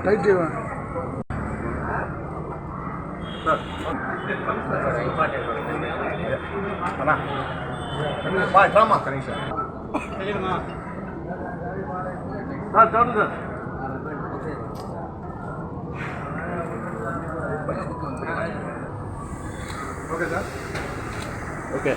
Tight చేయవా కనీసం okay sir okay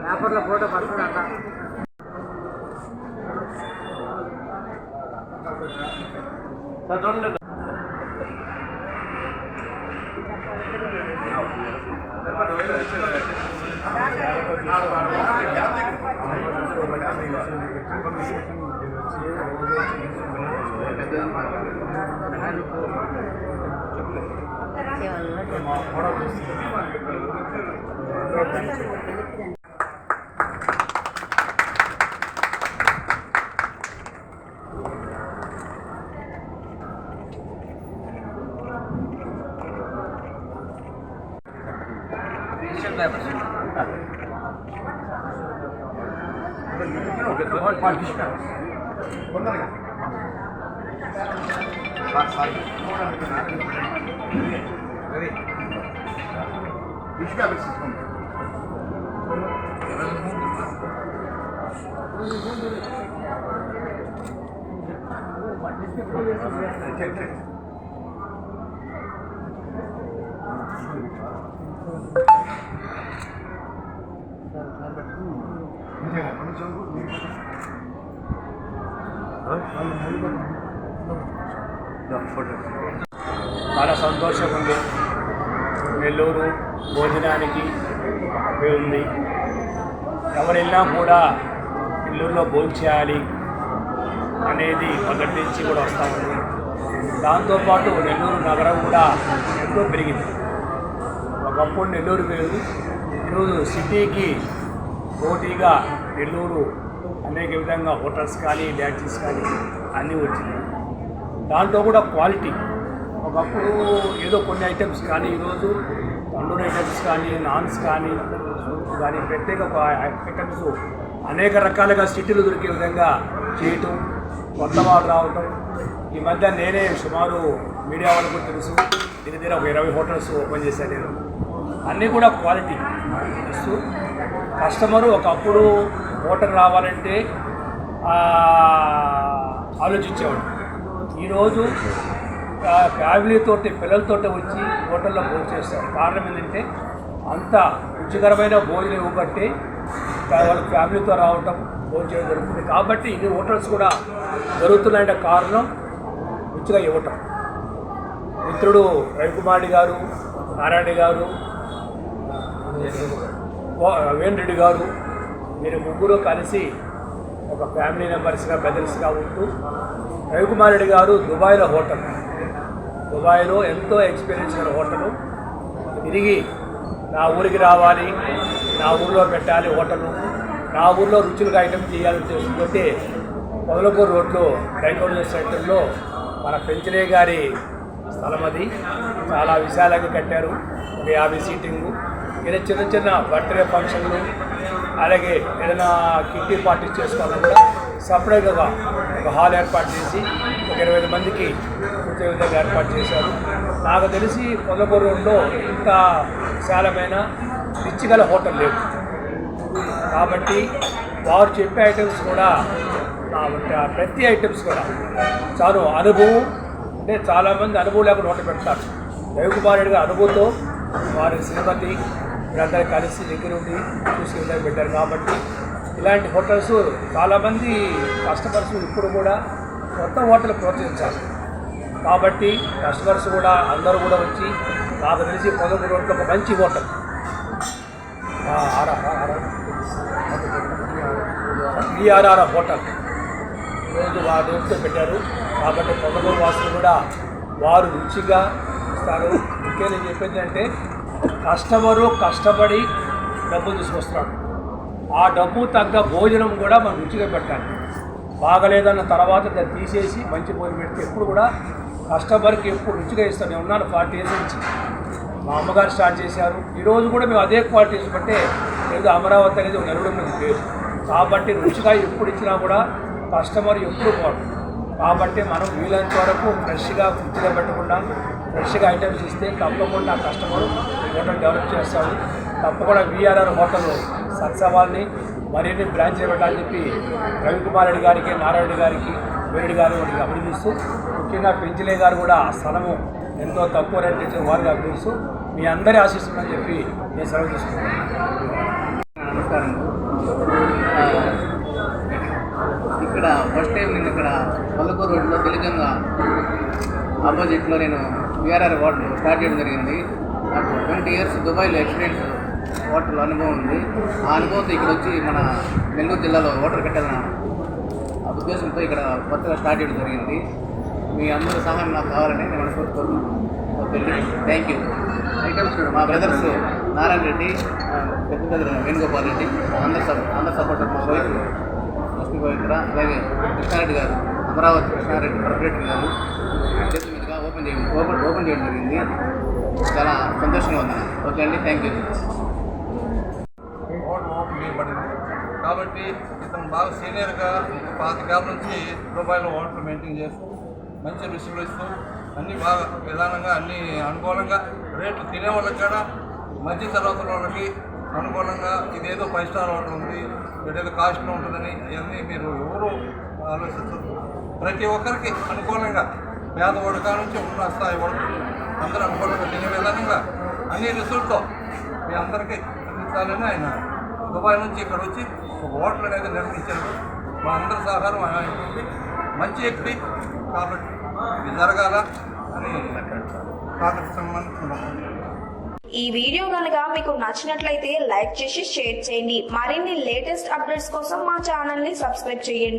పేపర్లో ఫోటో పడుతుందంట చాలా సంతోషం ఉంది. నెల్లూరు భోజనానికి ఉంది. ఎవరెళ్ళినా కూడా నెల్లూరులో భోజనం చేయాలి అనేది మొదటి నుంచి కూడా వస్తూ ఉంది. దాంతోపాటు నెల్లూరు నగరం కూడా ఎంతో పెరిగింది. ఒకప్పుడు నెల్లూరు పెరిగింది, ఈరోజు సిటీకి పోటీగా నెల్లూరు అనేక విధంగా హోటల్స్ కానీ డ్యాన్సెస్ కానీ అన్నీ వచ్చినాయి. దాంట్లో కూడా క్వాలిటీ ఒకప్పుడు ఏదో కొన్ని ఐటమ్స్ కానీ ఈరోజు తండూరి ఐటమ్స్ కానీ నాన్స్ కానీ సూప్స్ కానీ ప్రత్యేక ఐటమ్స్ అనేక రకాలుగా సిటీలు దొరికే విధంగా చేయటం, కొత్త వాళ్ళు రావటం. ఈ మధ్య నేనే సుమారు మీడియా వాళ్ళకు తెలుసు దీని ఒక 20 హోటల్స్ ఓపెన్ చేశాను నేను. అన్నీ కూడా క్వాలిటీ ఇస్తూ కస్టమరు ఒకప్పుడు హోటల్ రావాలంటే ఆలోచించేవాడు. ఈరోజు ఫ్యామిలీతోటి పిల్లలతోటి వచ్చి హోటల్లో భోజనం చేస్తారు. కారణం ఏంటంటే అంత రుచికరమైన భోజనం ఇవ్వబట్టి వాళ్ళ ఫ్యామిలీతో రావటం భోజనం చేయడం జరుగుతుంది. కాబట్టి ఇది హోటల్స్ కూడా జరుగుతున్నాయంటే కారణం రుచిగా ఇవ్వటం. మిత్రుడు రవికుమార్ గారు, నారాయణ గారు, వేణరెడ్డి గారు మీరు ముగ్గురు కలిసి ఒక ఫ్యామిలీ మెంబర్స్గా బ్రదర్స్గా ఉంటూ రవికుమార్ రెడ్డి గారు దుబాయ్లో హోటల్, దుబాయ్లో ఎంతో ఎక్స్పీరియన్స్ గల హోటలు తిరిగి నా ఊరికి రావాలి, నా ఊళ్ళో పెట్టాలి హోటలు, నా ఊళ్ళో రుచులుగా ఐటమ్ చేయాలని చేసుకుంటే పొదలకూరు రోడ్లో రైకోల్ సెంటర్లో మన పెంచలే గారి స్థలం అది. చాలా విశాలంగా కట్టారు, ఒక 50 సీటింగు. ఇలా చిన్న చిన్న బర్త్డే ఫంక్షన్లు, అలాగే ఏదైనా కిట్టి పార్టీస్ చేసుకోవాలని కూడా సపరేట్గా ఒక హాల్ ఏర్పాటు చేసి ఒక 20 మందికి కూర్చే విధంగా ఏర్పాటు చేశారు. నాకు తెలిసి పొదలకూరు రోడ్లో ఇంత విశాలమైన రిచ్ గల హోటల్ లేదు. కాబట్టి వారు చెప్పే ఐటమ్స్ కూడా ప్రతి ఐటమ్స్ కూడా చాలా అనుభవం, అంటే చాలామంది అనుభవం లేకుండా హోటల్ పెడతారు. రవికుమార్ రెడ్డి గారి అనుభవంతో వారి శ్రీమతి వీరందరూ కలిసి దగ్గర ఉండి చూసి విధంగా పెట్టారు. కాబట్టి ఇలాంటి హోటల్స్ చాలామంది కస్టమర్స్ ఇప్పుడు కూడా కొత్త హోటల్ ప్రోత్సహించాలి. కాబట్టి కస్టమర్స్ కూడా అందరూ కూడా వచ్చి, నాకు తెలిసి పొదలకూరు రోడ్లో ఒక మంచి హోటల్ VRR హోటల్ ఈరోజు వారి నేమ్తో పెట్టారు. కాబట్టి పొదలకూరు వాసులు కూడా వారు రుచిగా ఇస్తారు. ఇంకే నేను చెప్పేది అంటే కస్టమరు కష్టపడి డబ్బులు తీసుకొస్తున్నాడు, ఆ డబ్బు తగ్గ భోజనం కూడా మనం రుచిగా పెట్టాలి. బాగలేదన్న తర్వాత దాన్ని తీసేసి మంచి భోజనం పెడితే ఎప్పుడు కూడా కస్టమర్కి ఎప్పుడు రుచిగా ఇస్తాను. నేను ఉన్నాను 40 years నుంచి, మా అమ్మగారు స్టార్ట్ చేశారు. ఈరోజు కూడా మేము అదే క్వాలిటీ ఇష్టపట్టే ఏదో అమరావతి అనేది ఒక నలుగురు మంది పేరు. కాబట్టి రుచిగా ఎప్పుడు ఇచ్చినా కూడా కస్టమర్ ఎప్పుడు పోదు. కాబట్టి మనం వీలైనంత వరకు ఫ్రెష్గా ఫ్రిడ్జ్గా పెట్టకుండా ఫ్రెష్గా ఐటమ్స్ ఇస్తే తప్పకుండా కస్టమర్ హోటల్ డెవలప్ చేస్తాడు. తప్పకుండా VRR హోటల్ సక్సెస్ అవ్వాలని, మరిన్ని బ్రాంచ్ పెట్టాలని చెప్పి రవికుమార్ రెడ్డి గారికి, నారాయణ గారికి, వేడి గారు వారికి అభినందిస్తూ, ముఖ్యంగా పెంచలే గారు కూడా ఆ స్థలము ఎంతో తక్కువ రేట్ ఇచ్చిన వారికి అభినందిస్తూ మీ అందరి ఆశిస్తుందని చెప్పి నేను సెలవు తీసుకుంటాను. నమస్కారం. ఇక్కడ ఫస్ట్ టైం నేను ఇక్కడ పొదలకూరు రోడ్లో తెలుగంగా ఆపోజిట్లో నేను VRR హోటల్ స్టార్ట్ చేయడం జరిగింది. నాకు 20 years దుబాయ్లో ఎక్స్పీరియన్స్ హోటల్ అనుభవం ఉంది. ఆ అనుభవంతో ఇక్కడ వచ్చి మన నెల్లూరు జిల్లాలో హోటల్ కట్టాలన్న ఉద్దేశంతో ఇక్కడ కొత్తగా స్టార్ట్ చేయడం జరిగింది. మీ అందరూ సహాయం నాకు కావాలని నేను మనస్ఫూర్తిగా ఓకే, థ్యాంక్ యూ. ఐటమ్స్ మా బ్రదర్స్ నారాయణ రెడ్డి, పెద్ద బ్రదర్ వేణుగోపాల్ రెడ్డి, అందరు సపోర్టర్ మా వైఫ్ లక్ష్మీ పవిత్ర, అలాగే కృష్ణారెడ్డి గారు, అమరావతి కృష్ణారెడ్డి కార్పొరేటర్ గారు చేతుల మీదుగా ఓపెన్ చేయడం జరిగింది. చాలా సంతోషంగా ఉంది. ఓకే అండి, థ్యాంక్ యూ. హోటల్ ఓపెన్ చేయబడింది కాబట్టి ఇతను బాగా సీనియర్గా 25 ఏళ్ళ నుంచి దుబాయ్లో హోటల్ మెయింటైన్ చేస్తూ మంచి రుచులు ఇస్తూ అన్నీ బాగా విధానంగా అన్నీ అనుకూలంగా రేట్లు తినే వాళ్ళకి కూడా మధ్య తరగతుల వాళ్ళకి అనుకూలంగా ఇదేదో 5 స్టార్ హోటల్ ఉంది, ఇదేదో కాస్ట్లో ఉంటుందని ఇవన్నీ మీరు ఎవరు ఆలోచించదు. ప్రతి ఒక్కరికి అనుకూలంగా పేదవాడు కా నుంచి ఉన్న స్థాయి వరకు అందరూ అనుకూలంగా తినే విధానంగా అన్ని రుచులతో మీ అందరికీ అందించాలని ఆయన దుబాయ్ నుంచి ఇక్కడ వచ్చి ఒక హోటల్ అనేది నిర్మించారు. మా అందరి సహకారం ఆయనకి మంచి వ్యక్తి కాబట్టి ఇది జరగాల అని కాకరిస్తున్నాను. ఈ వీడియో కనుక మీకు నచ్చినట్లయితే లైక్ చేసి షేర్ చేయండి. మరిన్ని లేటెస్ట్ అప్డేట్స్ కోసం మా ఛానల్ ని సబ్స్క్రైబ్ చేయండి.